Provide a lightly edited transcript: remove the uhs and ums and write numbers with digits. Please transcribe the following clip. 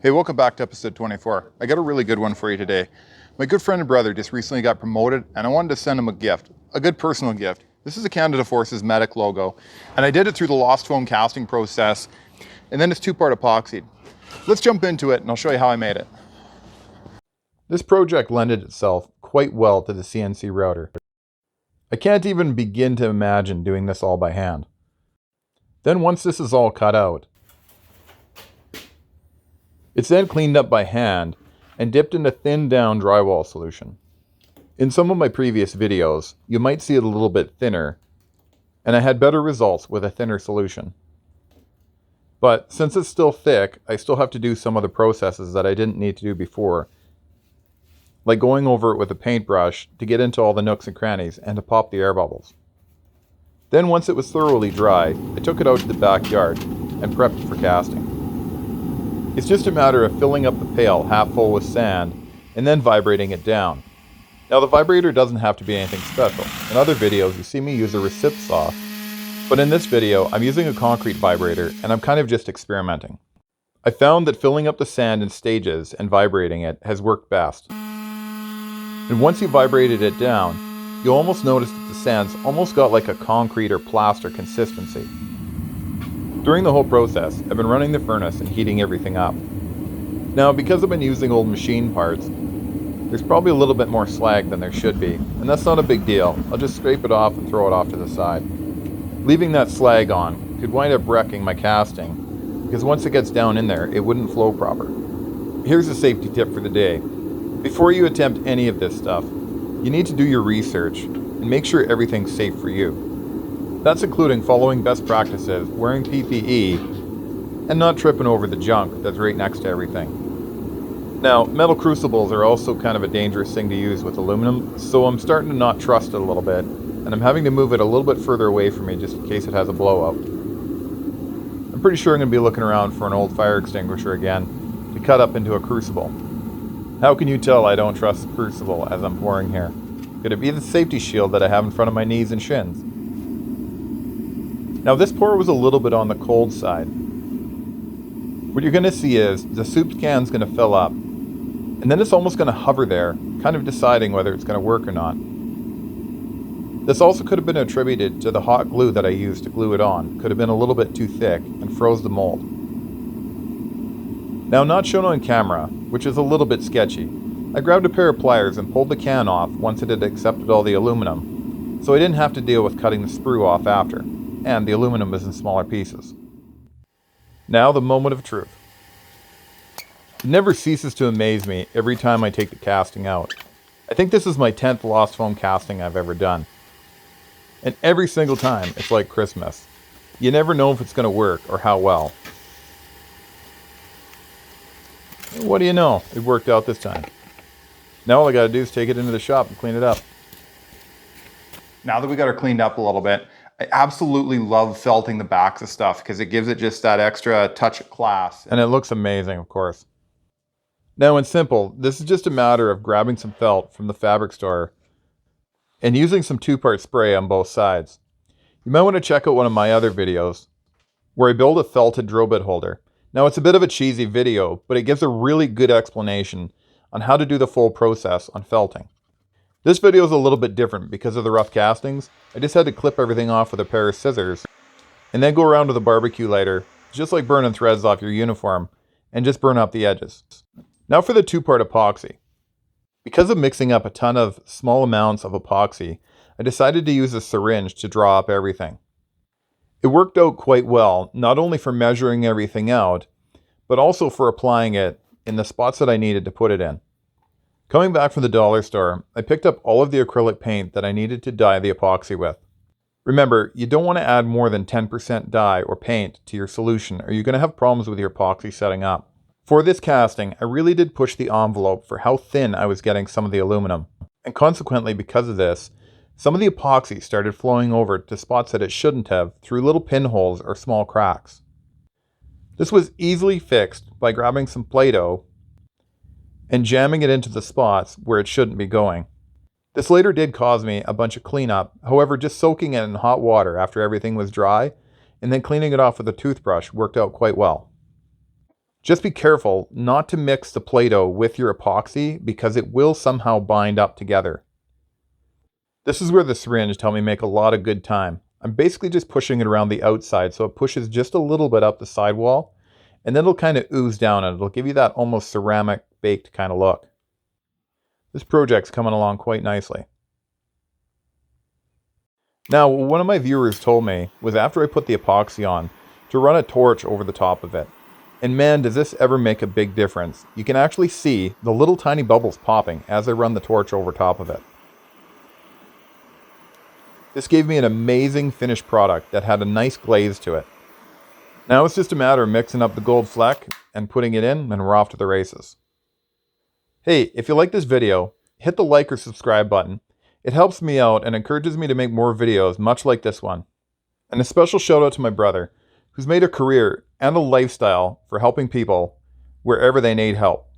Hey, welcome back to episode 24. I got a really good one for you today. My good friend and brother just recently got promoted and I wanted to send him a gift, a good personal gift. This is a Canada Forces medic logo and I did it through the lostfoam casting process and then it's two-part epoxy. Let's jump into it and I'll show you how I made it. This project lended itself quite well to the CNC router. I can't even begin to imagine doing this all by hand. Then once this is all cut out, it's then cleaned up by hand and dipped into thinned down drywall solution. In some of my previous videos, you might see it a little bit thinner, and I had better results with a thinner solution. But since it's still thick, I still have to do some of the processes that I didn't need to do before, like going over it with a paintbrush to get into all the nooks and crannies and to pop the air bubbles. Then once it was thoroughly dry, I took it out to the backyard and prepped it for casting. It's just a matter of filling up the pail half full with sand and then vibrating it down. Now the vibrator doesn't have to be anything special. In other videos you see me use a recip saw, but in this video I'm using a concrete vibrator and I'm kind of just experimenting. I found that filling up the sand in stages and vibrating it has worked best. And once you vibrated it down, you'll almost notice that the sand's almost got like a concrete or plaster consistency. During the whole process, I've been running the furnace and heating everything up. Now, because I've been using old machine parts, there's probably a little bit more slag than there should be, and that's not a big deal. I'll just scrape it off and throw it off to the side. Leaving that slag on could wind up wrecking my casting, because once it gets down in there, it wouldn't flow proper. Here's a safety tip for the day. Before you attempt any of this stuff, you need to do your research and make sure everything's safe for you. That's including following best practices, wearing PPE, and not tripping over the junk that's right next to everything. Now, metal crucibles are also kind of a dangerous thing to use with aluminum, so I'm starting to not trust it a little bit, and I'm having to move it a little bit further away from me just in case it has a blowout. I'm pretty sure I'm going to be looking around for an old fire extinguisher again to cut up into a crucible. How can you tell I don't trust the crucible as I'm pouring here? Could it be the safety shield that I have in front of my knees and shins? Now this pour was a little bit on the cold side. What you're going to see is the soup can's going to fill up, and then it's almost going to hover there, kind of deciding whether it's going to work or not. This also could have been attributed to the hot glue that I used to glue it on. Could have been a little bit too thick and froze the mold. Now not shown on camera, which is a little bit sketchy, I grabbed a pair of pliers and pulled the can off once it had accepted all the aluminum, so I didn't have to deal with cutting the sprue off after. And the aluminum is in smaller pieces. Now the moment of truth. It never ceases to amaze me every time I take the casting out. I think this is my 10th lost foam casting I've ever done. And every single time it's like Christmas. You never know if it's going to work or how well. What do you know? It worked out this time. Now all I got to do is take it into the shop and clean it up. Now that we got her cleaned up a little bit, I absolutely love felting the backs of stuff because it gives it just that extra touch of class. And it looks amazing, of course. Now in simple, this is just a matter of grabbing some felt from the fabric store and using some two-part spray on both sides. You might want to check out one of my other videos where I build a felted drill bit holder. Now it's a bit of a cheesy video, but it gives a really good explanation on how to do the full process on felting. This video is a little bit different because of the rough castings. I just had to clip everything off with a pair of scissors and then go around with a barbecue lighter, just like burning threads off your uniform, and just burn up the edges. Now for the two-part epoxy. Because of mixing up a ton of small amounts of epoxy, I decided to use a syringe to draw up everything. It worked out quite well, not only for measuring everything out, but also for applying it in the spots that I needed to put it in. Coming back from the dollar store, I picked up all of the acrylic paint that I needed to dye the epoxy with. Remember, you don't want to add more than 10% dye or paint to your solution or you're going to have problems with your epoxy setting up. For this casting, I really did push the envelope for how thin I was getting some of the aluminum. And consequently, because of this, some of the epoxy started flowing over to spots that it shouldn't have through little pinholes or small cracks. This was easily fixed by grabbing some Play-Doh and jamming it into the spots where it shouldn't be going. This later did cause me a bunch of cleanup, however just soaking it in hot water after everything was dry and then cleaning it off with a toothbrush worked out quite well. Just be careful not to mix the Play-Doh with your epoxy because it will somehow bind up together. This is where the syringe helped me make a lot of good time. I'm basically just pushing it around the outside so it pushes just a little bit up the sidewall, and then it'll kind of ooze down and it'll give you that almost ceramic baked kind of look. This project's coming along quite nicely. Now, what one of my viewers told me was after I put the epoxy on, to run a torch over the top of it. And man, does this ever make a big difference. You can actually see the little tiny bubbles popping as I run the torch over top of it. This gave me an amazing finished product that had a nice glaze to it. Now it's just a matter of mixing up the gold fleck and putting it in, and we're off to the races. Hey, if you like this video, hit the like or subscribe button. It helps me out and encourages me to make more videos much like this one. And a special shout out to my brother, who's made a career and a lifestyle for helping people wherever they need help.